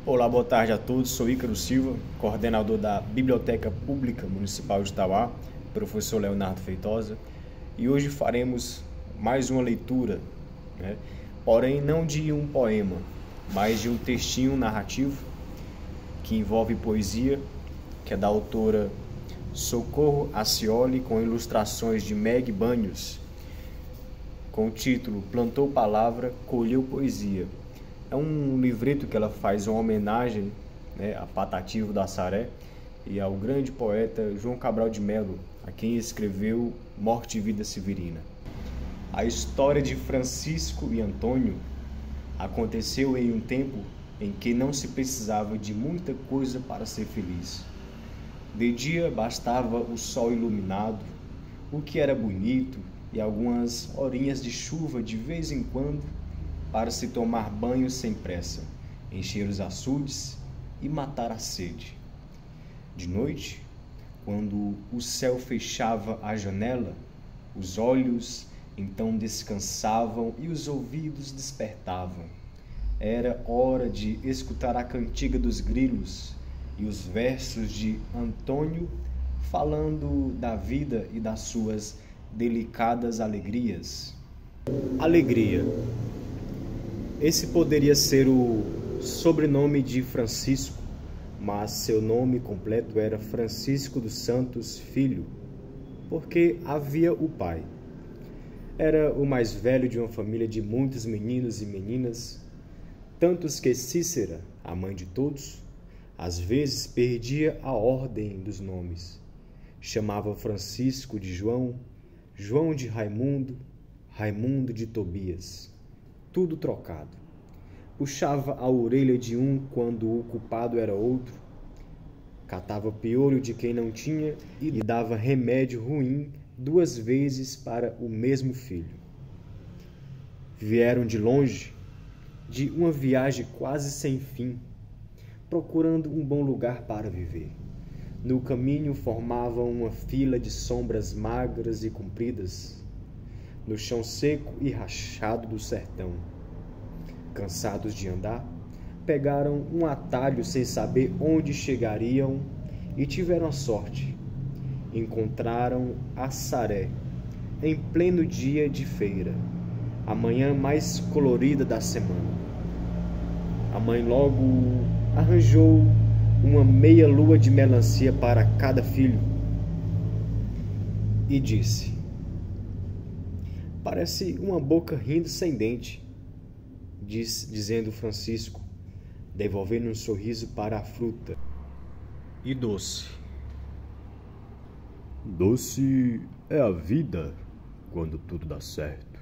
Olá, boa tarde a todos. Sou Ícaro Silva, coordenador da Biblioteca Pública Municipal de Tauá, professor Leonardo Feitosa, e hoje faremos mais uma leitura, porém não de um poema, mas de um textinho narrativo que envolve poesia, que é da autora Socorro Acioli, com ilustrações de Meg Banhos, com o título Plantou Palavra, Colheu Poesia. É um livreto que ela faz uma homenagem a Patativo da Assaré e ao grande poeta João Cabral de Melo, a quem escreveu Morte e Vida Severina. A história de Francisco e Antônio aconteceu em um tempo em que não se precisava de muita coisa para ser feliz. De dia bastava o sol iluminado, o que era bonito, e algumas horinhas de chuva de vez em quando para se tomar banho sem pressa, encher os açudes e matar a sede. De noite, quando o céu fechava a janela, os olhos então descansavam e os ouvidos despertavam. Era hora de escutar a cantiga dos grilos e os versos de Antônio falando da vida e das suas delicadas alegrias. Alegria. Esse poderia ser o sobrenome de Francisco, mas seu nome completo era Francisco dos Santos Filho, porque havia o pai. Era o mais velho de uma família de muitos meninos e meninas, tantos que Cícera, a mãe de todos, às vezes perdia a ordem dos nomes. Chamava Francisco de João, João de Raimundo, Raimundo de Tobias. Tudo trocado. Puxava a orelha de um quando o culpado era outro, catava piolho de quem não tinha e dava remédio ruim 2 vezes para o mesmo filho. Vieram de longe, de uma viagem quase sem fim, procurando um bom lugar para viver. No caminho formavam uma fila de sombras magras e compridas, no chão seco e rachado do sertão. Cansados de andar, pegaram um atalho sem saber onde chegariam e tiveram a sorte. Encontraram Assaré, em pleno dia de feira, a manhã mais colorida da semana. A mãe logo arranjou uma meia lua de melancia para cada filho e disse: "Parece uma boca rindo sem dente", dizendo Francisco, devolvendo um sorriso para a fruta. "E doce?" "Doce é a vida quando tudo dá certo.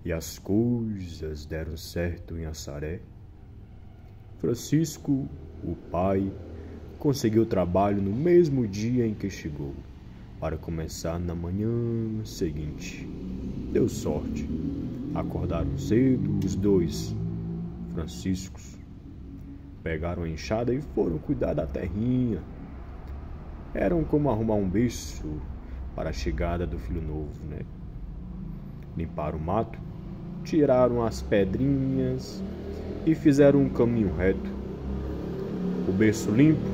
E as coisas deram certo em Assaré. Francisco, o pai, conseguiu trabalho no mesmo dia em que chegou, para começar na manhã seguinte. Deu sorte. Acordaram cedo os 2 Franciscos. Pegaram a enxada e foram cuidar da terrinha. Eram como arrumar um berço para a chegada do filho novo, Limparam o mato, tiraram as pedrinhas e fizeram um caminho reto. O berço limpo,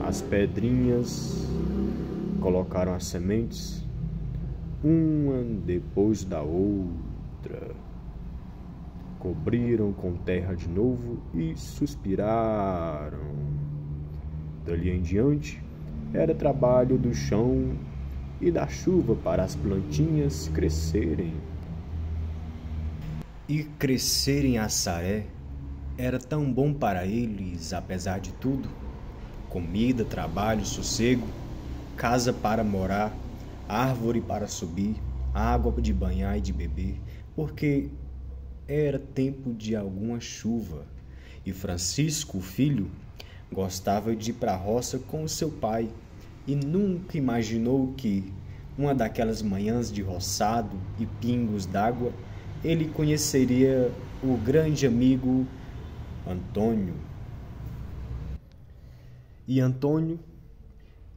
as pedrinhas, colocaram as sementes, uma depois da outra. Cobriram com terra de novo e suspiraram. Dali em diante, era trabalho do chão e da chuva para as plantinhas crescerem. E crescer em Assaré era tão bom para eles, apesar de tudo. Comida, trabalho, sossego, casa para morar, árvore para subir, água de banhar e de beber, porque era tempo de alguma chuva. E Francisco, o filho, gostava de ir para a roça com o seu pai e nunca imaginou que, uma daquelas manhãs de roçado e pingos d'água, ele conheceria o grande amigo Antônio. E Antônio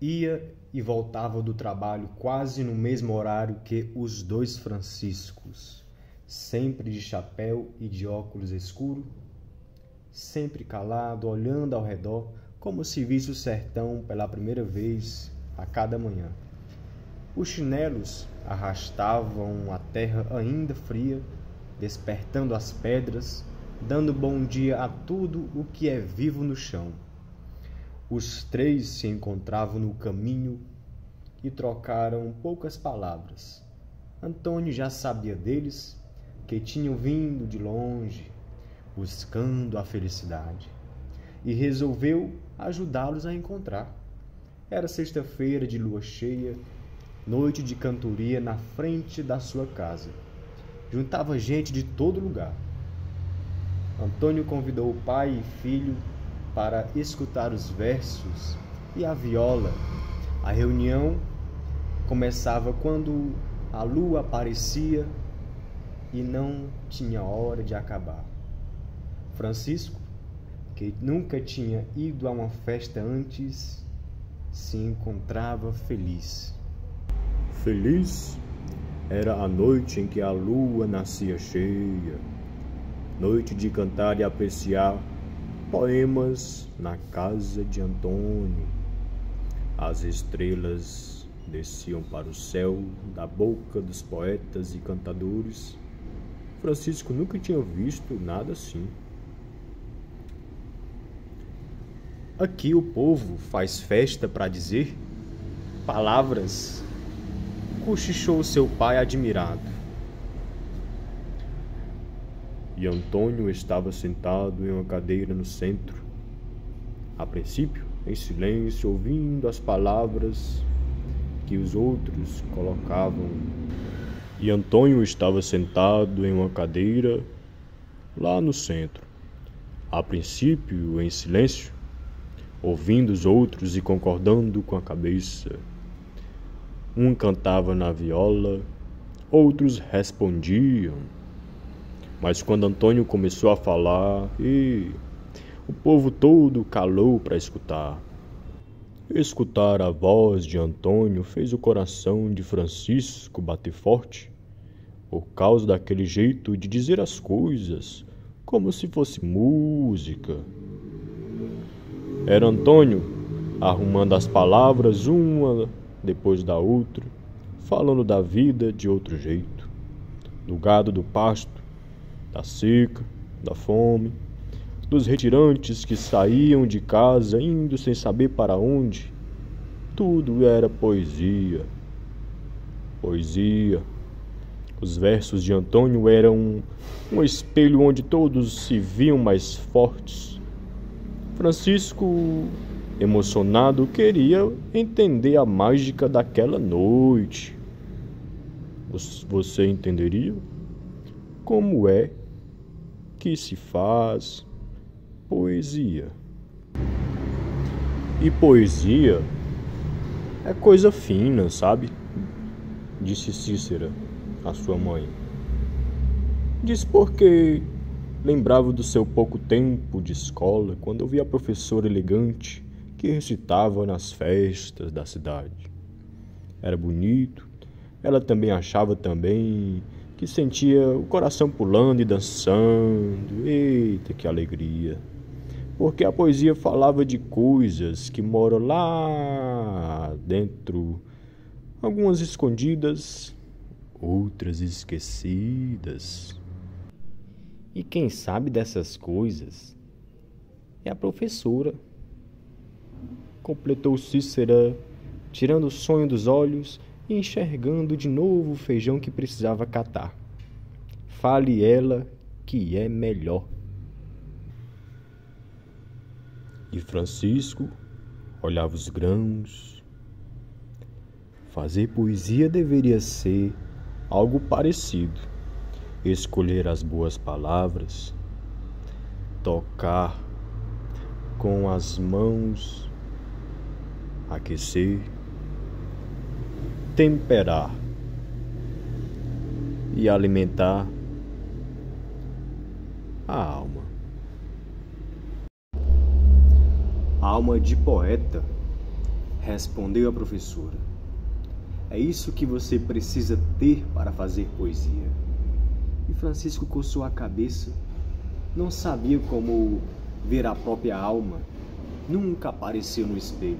ia e voltava do trabalho quase no mesmo horário que os 2 Franciscos, sempre de chapéu e de óculos escuros, sempre calado, olhando ao redor, como se visse o sertão pela primeira vez a cada manhã. Os chinelos arrastavam a terra ainda fria, despertando as pedras, dando bom dia a tudo o que é vivo no chão. Os três se encontravam no caminho e trocaram poucas palavras. Antônio já sabia deles, que tinham vindo de longe, buscando a felicidade, e resolveu ajudá-los a encontrar. Era sexta-feira de lua cheia, noite de cantoria na frente da sua casa. Juntava gente de todo lugar. Antônio convidou o pai e filho para escutar os versos e a viola. A reunião começava quando a lua aparecia e não tinha hora de acabar. Francisco, que nunca tinha ido a uma festa antes, se encontrava feliz. Feliz era a noite em que a lua nascia cheia, noite de cantar e apreciar poemas na casa de Antônio. As estrelas desciam para o céu da boca dos poetas e cantadores. Francisco nunca tinha visto nada assim. Aqui o povo faz festa para dizer palavras, cochichou seu pai admirado. E Antônio estava sentado em uma cadeira no centro, a princípio em silêncio, ouvindo as palavras que os outros colocavam. E Antônio estava sentado em uma cadeira lá no centro, a princípio em silêncio, ouvindo os outros e concordando com a cabeça. Um cantava na viola, outros respondiam. Mas quando Antônio começou a falar, o povo todo calou para escutar. Escutar a voz de Antônio fez o coração de Francisco bater forte, por causa daquele jeito de dizer as coisas, como se fosse música. Era Antônio arrumando as palavras uma depois da outra, falando da vida de outro jeito, do gado do pasto, da seca, da fome, dos retirantes que saíam de casa indo sem saber para onde. Tudo era poesia. Poesia. Os versos de Antônio eram um espelho onde todos se viam mais fortes. Francisco, emocionado, queria entender a mágica daquela noite. Você entenderia? Como é que se faz poesia? E poesia é coisa fina, sabe? Disse Cícera, a sua mãe. Disse porque lembrava do seu pouco tempo de escola, quando eu via a professora elegante que recitava nas festas da cidade. Era bonito. Ela também achava que sentia o coração pulando e dançando. Eita, que alegria! Porque a poesia falava de coisas que moram lá dentro, algumas escondidas, outras esquecidas. E quem sabe dessas coisas é a professora, completou Cícera, tirando o sonho dos olhos e enxergando de novo o feijão que precisava catar. Fale ela que é melhor. E Francisco olhava os grãos. Fazer poesia deveria ser algo parecido. Escolher as boas palavras, tocar com as mãos, aquecer, temperar e alimentar a alma. Alma de poeta, respondeu a professora. É isso que você precisa ter para fazer poesia. E Francisco coçou a cabeça. Não sabia como ver a própria alma nunca apareceu no espelho.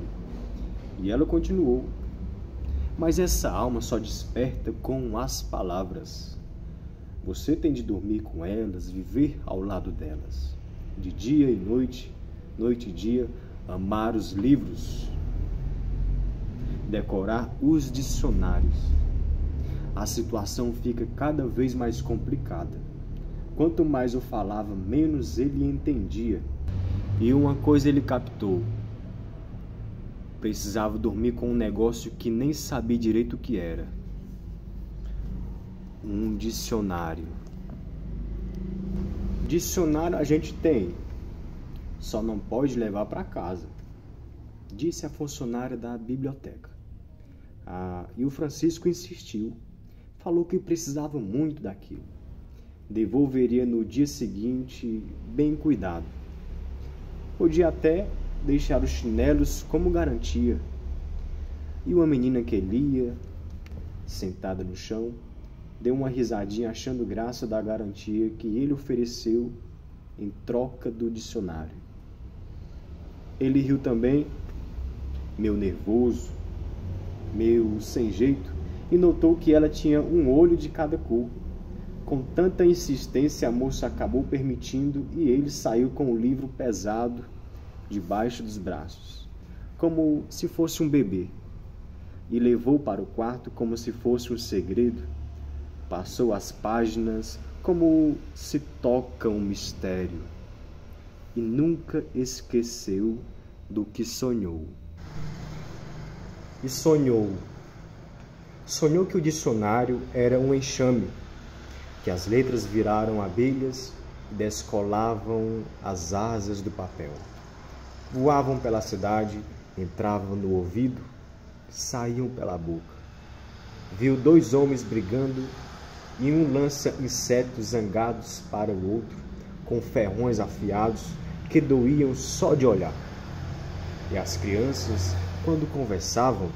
E ela continuou: mas essa alma só desperta com as palavras. Você tem de dormir com elas, viver ao lado delas. De dia e noite, noite e dia, amar os livros, decorar os dicionários. A situação fica cada vez mais complicada. Quanto mais eu falava, menos ele entendia. E uma coisa ele captou: precisava dormir com um negócio que nem sabia direito o que era. Um dicionário. Dicionário a gente tem, só não pode levar para casa, disse a funcionária da biblioteca. E o Francisco insistiu. Falou que precisava muito daquilo. Devolveria no dia seguinte, bem cuidado. Podia até deixar os chinelos como garantia. E uma menina que lia, sentada no chão, deu uma risadinha achando graça da garantia que ele ofereceu em troca do dicionário. Ele riu também, meio nervoso, meio sem jeito, e notou que ela tinha um olho de cada cor. Com tanta insistência, a moça acabou permitindo e ele saiu com o livro pesado debaixo dos braços, como se fosse um bebê, e levou para o quarto como se fosse um segredo. Passou as páginas como se toca um mistério e nunca esqueceu do que sonhou. E sonhou que o dicionário era um enxame, que as letras viraram abelhas e descolavam as asas do papel. Voavam pela cidade, entravam no ouvido, saíam pela boca. Viu dois homens brigando e um lança insetos zangados para o outro, com ferrões afiados que doíam só de olhar. E as crianças, quando conversavam,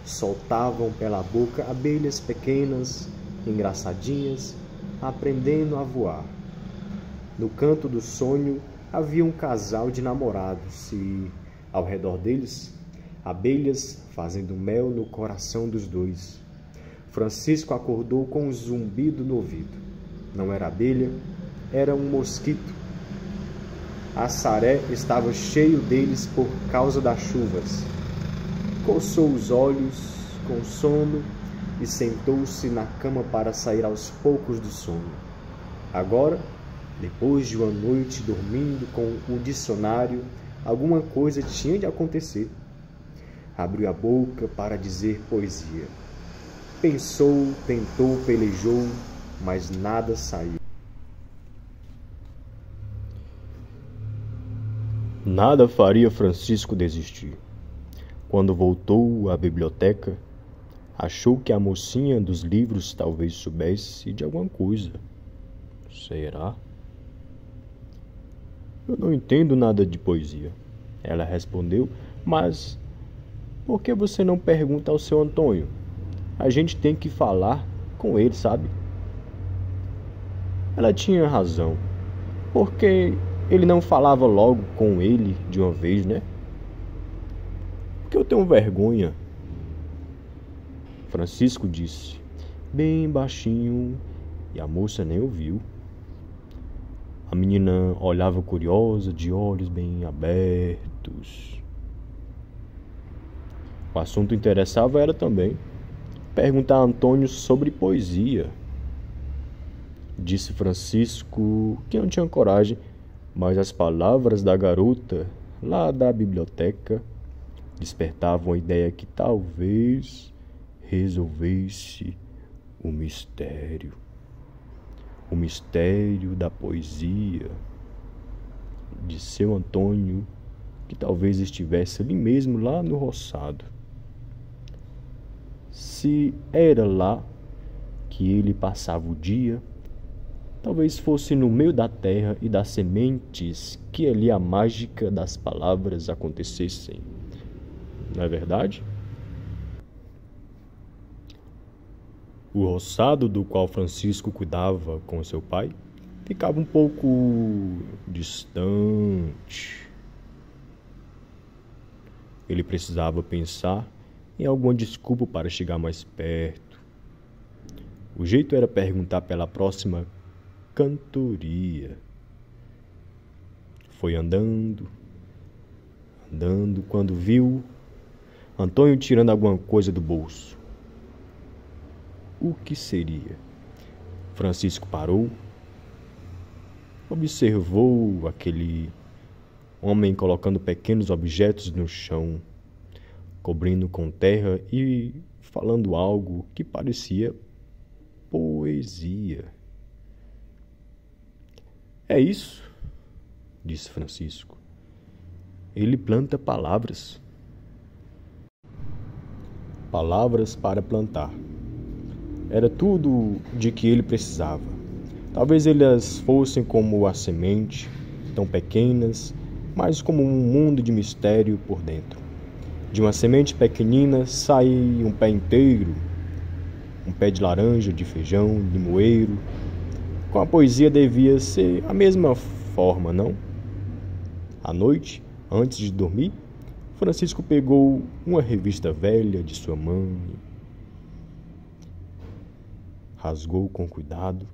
soltavam pela boca abelhas pequenas, engraçadinhas, aprendendo a voar. No canto do sonho havia um casal de namorados e, ao redor deles, abelhas fazendo mel no coração dos dois. Francisco acordou com um zumbido no ouvido. Não era abelha, era um mosquito. A saré estava cheio deles por causa das chuvas. Coçou os olhos com sono e sentou-se na cama para sair aos poucos do sono. Agora, depois de uma noite dormindo com o dicionário, alguma coisa tinha de acontecer. Abriu a boca para dizer poesia. Pensou, tentou, pelejou, mas nada saiu. Nada faria Francisco desistir. Quando voltou à biblioteca, achou que a mocinha dos livros talvez soubesse de alguma coisa. Será? Eu não entendo nada de poesia, ela respondeu, mas por que você não pergunta ao seu Antônio? A gente tem que falar com ele, sabe? Ela tinha razão. Por que ele não falava logo com ele de uma vez, né? Porque eu tenho vergonha. Francisco disse, bem baixinho, e a moça nem ouviu. A menina olhava curiosa, de olhos bem abertos. O assunto interessava ela também. Perguntar a Antônio sobre poesia. Disse Francisco que não tinha coragem, mas as palavras da garota lá da biblioteca despertavam a ideia que talvez resolvesse o mistério da poesia de seu Antônio, que talvez estivesse ali mesmo, lá no roçado. Se era lá que ele passava o dia, talvez fosse no meio da terra e das sementes que ali a mágica das palavras acontecessem. Não é verdade? O roçado do qual Francisco cuidava com seu pai ficava um pouco distante. Ele precisava pensar em alguma desculpa para chegar mais perto. O jeito era perguntar pela próxima cantoria. Foi andando, quando viu Antônio tirando alguma coisa do bolso. O que seria? Francisco parou, observou aquele homem colocando pequenos objetos no chão, cobrindo com terra e falando algo que parecia poesia. É isso, disse Francisco. Ele planta palavras. Palavras para plantar. Era tudo de que ele precisava. Talvez elas fossem como a semente, tão pequenas, mas como um mundo de mistério por dentro. De uma semente pequenina sai um pé inteiro, um pé de laranja, de feijão, de moeiro. Com a poesia devia ser a mesma forma, não? À noite, antes de dormir, Francisco pegou uma revista velha de sua mãe, rasgou com cuidado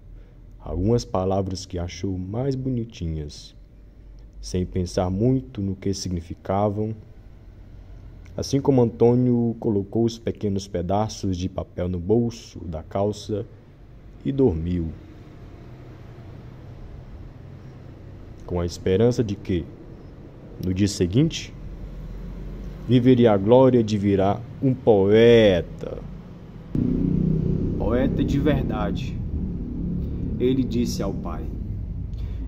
algumas palavras que achou mais bonitinhas, sem pensar muito no que significavam. Assim como Antônio colocou os pequenos pedaços de papel no bolso da calça e dormiu, com a esperança de que, no dia seguinte, viveria a glória de virar um poeta. Poeta de verdade, ele disse ao pai,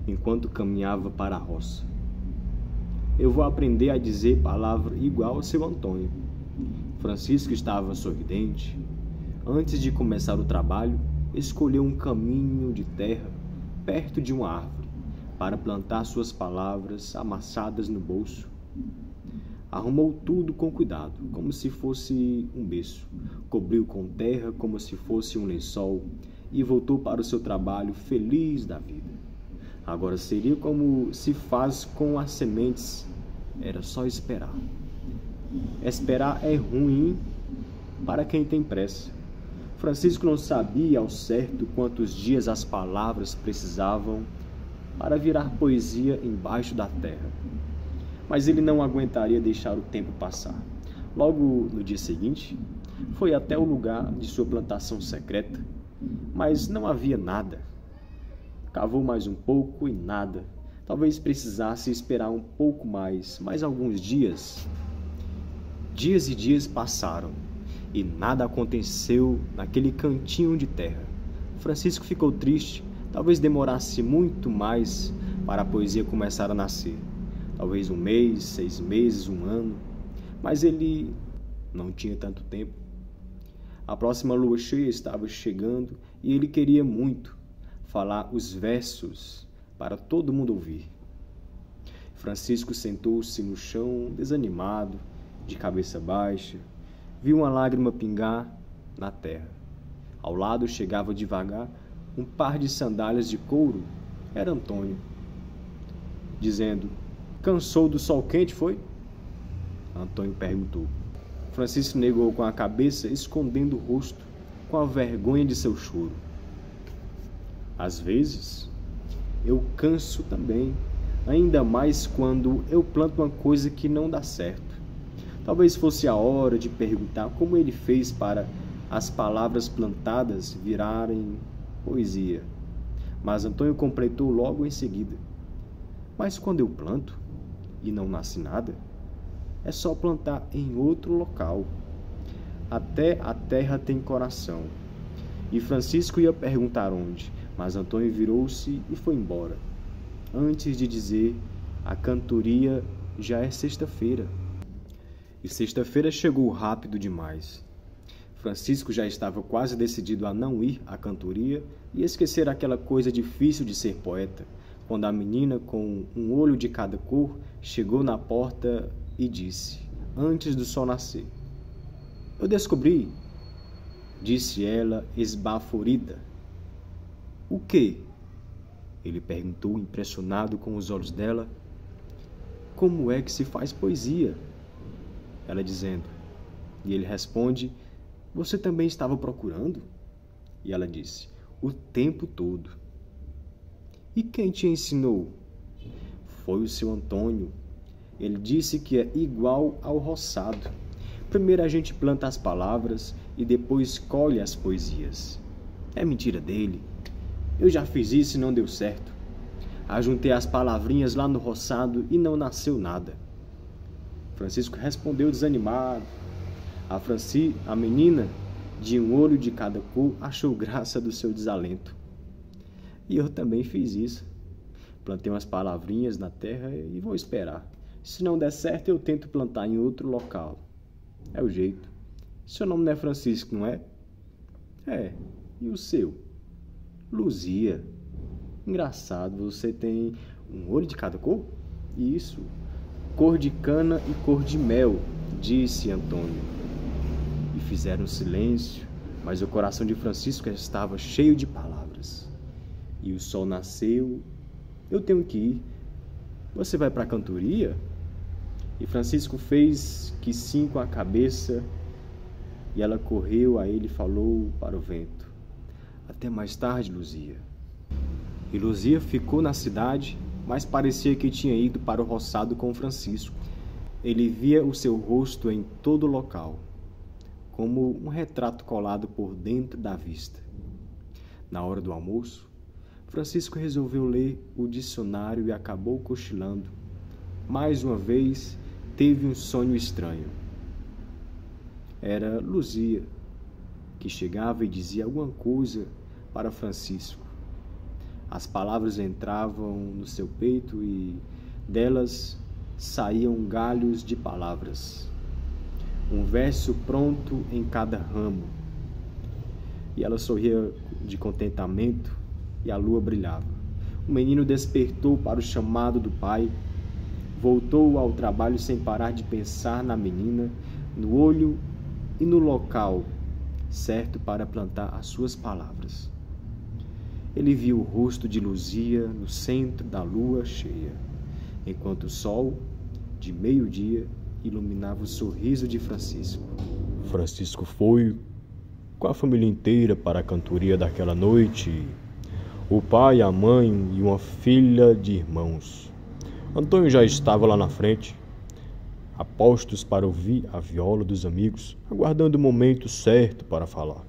enquanto caminhava para a roça. Eu vou aprender a dizer palavra igual ao seu Antônio. Francisco estava sorridente. Antes de começar o trabalho, escolheu um caminho de terra perto de uma árvore para plantar suas palavras amassadas no bolso. Arrumou tudo com cuidado, como se fosse um berço. Cobriu com terra como se fosse um lençol e voltou para o seu trabalho feliz da vida. Agora seria como se faz com as sementes. Era só esperar. Esperar é ruim para quem tem pressa. Francisco não sabia ao certo quantos dias as palavras precisavam para virar poesia embaixo da terra. Mas ele não aguentaria deixar o tempo passar. Logo no dia seguinte, foi até o lugar de sua plantação secreta, mas não havia nada. Cavou mais um pouco e nada. Talvez precisasse esperar um pouco mais alguns dias. Dias e dias passaram e nada aconteceu naquele cantinho de terra. Francisco ficou triste. Talvez demorasse muito mais para a poesia começar a nascer. Talvez 1 mês, 6 meses, 1 ano. Mas ele não tinha tanto tempo. A próxima lua cheia estava chegando e ele queria muito falar os versos para todo mundo ouvir. Francisco sentou-se no chão, desanimado, de cabeça baixa. Viu uma lágrima pingar na terra. Ao lado chegava devagar um par de sandálias de couro. Era Antônio, dizendo: "Cansou do sol quente, foi?" Antônio perguntou. Francisco negou com a cabeça, escondendo o rosto, com a vergonha de seu choro. Às vezes, eu canso também, ainda mais quando eu planto uma coisa que não dá certo. Talvez fosse a hora de perguntar como ele fez para as palavras plantadas virarem poesia. Mas Antônio completou logo em seguida: "Mas quando eu planto e não nasce nada, é só plantar em outro local. Até a terra tem coração." E Francisco ia perguntar onde, mas Antônio virou-se e foi embora, antes de dizer: "A cantoria já é sexta-feira." E sexta-feira chegou rápido demais. Francisco já estava quase decidido a não ir à cantoria e esquecer aquela coisa difícil de ser poeta, quando a menina, com um olho de cada cor, chegou na porta e disse, antes do sol nascer: "Eu descobri", disse ela esbaforida. "O quê?" Ele perguntou, impressionado com os olhos dela. Como é que se faz poesia? Ela dizendo. E ele responde, você também estava procurando? E ela disse, o tempo todo. E quem te ensinou? Foi o seu Antônio. Ele disse que é igual ao roçado. Primeiro a gente planta as palavras e depois colhe as poesias. É mentira dele. Eu já fiz isso e não deu certo. Ajuntei as palavrinhas lá no roçado e não nasceu nada. Francisco respondeu desanimado. A menina, de um olho de cada cor, achou graça do seu desalento. E eu também fiz isso. Plantei umas palavrinhas na terra e vou esperar. Se não der certo, eu tento plantar em outro local. É o jeito. Seu nome não é Francisco, não é? É. E o seu? Luzia. Engraçado, você tem um olho de cada cor? Isso. Cor de cana e cor de mel, disse Antônio. E fizeram silêncio, mas o coração de Francisco estava cheio de palavras. E o sol nasceu. Eu tenho que ir. Você vai para a cantoria? E Francisco fez que sim com a cabeça, e ela correu a ele e falou para o vento. Até mais tarde, Luzia. E Luzia ficou na cidade, mas parecia que tinha ido para o roçado com Francisco. Ele via o seu rosto em todo o local, como um retrato colado por dentro da vista. Na hora do almoço, Francisco resolveu ler o dicionário e acabou cochilando. Mais uma vez, teve um sonho estranho. Era Luzia, que chegava e dizia alguma coisa para Francisco. As palavras entravam no seu peito e delas saíam galhos de palavras. Um verso pronto em cada ramo. E ela sorria de contentamento e a lua brilhava. O menino despertou para o chamado do pai. Voltou ao trabalho sem parar de pensar na menina, no olho e no local certo para plantar as suas palavras. Ele viu o rosto de Luzia no centro da lua cheia, enquanto o sol, de meio-dia, iluminava o sorriso de Francisco. Francisco foi com a família inteira para a cantoria daquela noite. O pai, a mãe e uma filha de irmãos. Antônio já estava lá na frente, a postos para ouvir a viola dos amigos, aguardando o momento certo para falar.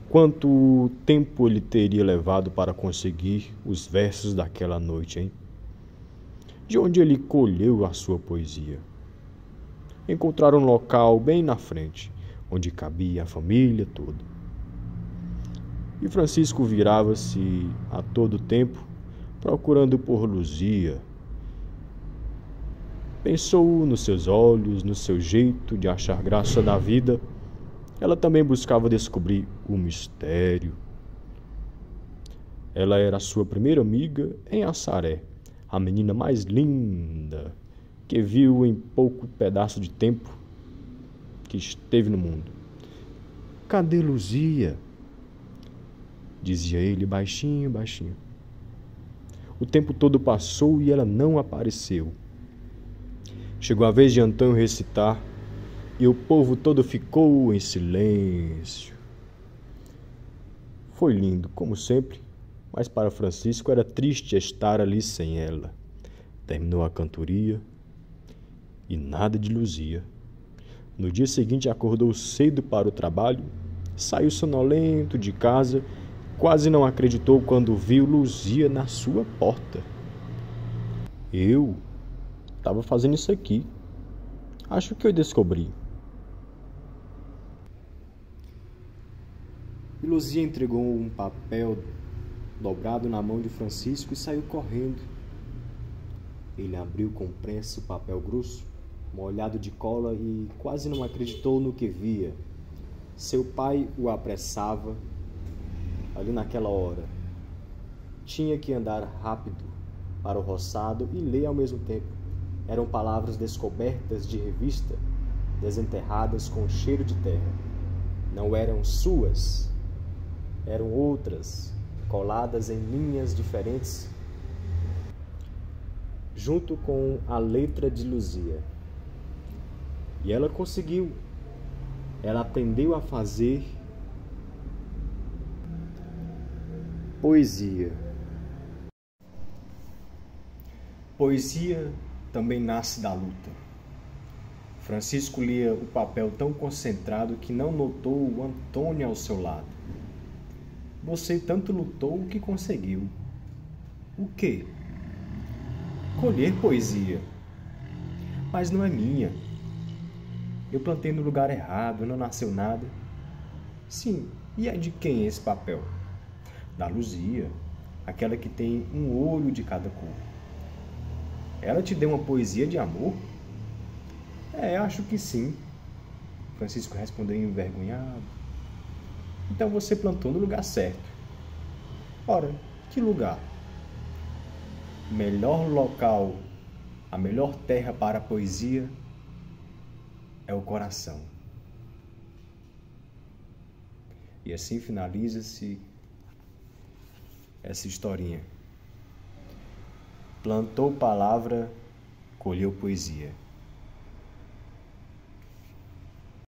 Quanto tempo ele teria levado para conseguir os versos daquela noite, hein? De onde ele colheu a sua poesia? Encontraram um local bem na frente, onde cabia a família toda. E Francisco virava-se a todo tempo, procurando por Luzia. Pensou nos seus olhos, no seu jeito de achar graça na vida. Ela também buscava descobrir o mistério. Ela era sua primeira amiga em Assaré, a menina mais linda que viu em pouco pedaço de tempo que esteve no mundo. Cadê Luzia? Dizia ele baixinho, baixinho. O tempo todo passou e ela não apareceu. Chegou a vez de Antônio recitar e o povo todo ficou em silêncio. Foi lindo, como sempre, mas para Francisco era triste estar ali sem ela. Terminou a cantoria e nada de Luzia. No dia seguinte acordou cedo para o trabalho, saiu sonolento de casa, quase não acreditou quando viu Luzia na sua porta. Eu estava fazendo isso aqui. Acho que eu descobri. E Luzia entregou um papel dobrado na mão de Francisco e saiu correndo. Ele abriu com pressa o papel grosso, molhado de cola, e quase não acreditou no que via. Seu pai o apressava ali naquela hora. Tinha que andar rápido para o roçado e ler ao mesmo tempo. Eram palavras descobertas de revista, desenterradas com cheiro de terra. Não eram suas, eram outras, coladas em linhas diferentes, junto com a letra de Luzia. E ela conseguiu. Ela aprendeu a fazer poesia. Poesia também nasce da luta. Francisco lia o papel tão concentrado que não notou o Antônio ao seu lado. Você tanto lutou que conseguiu. O quê? Colher poesia. Mas não é minha. Eu plantei no lugar errado, não nasceu nada. Sim, e é de quem esse papel? Da Luzia, aquela que tem um olho de cada cor. Ela te deu uma poesia de amor? Acho que sim. Francisco respondeu envergonhado. Então você plantou no lugar certo. Ora, que lugar? Melhor local, a melhor terra para a poesia é o coração. E assim finaliza-se essa historinha. Plantou palavra, colheu poesia.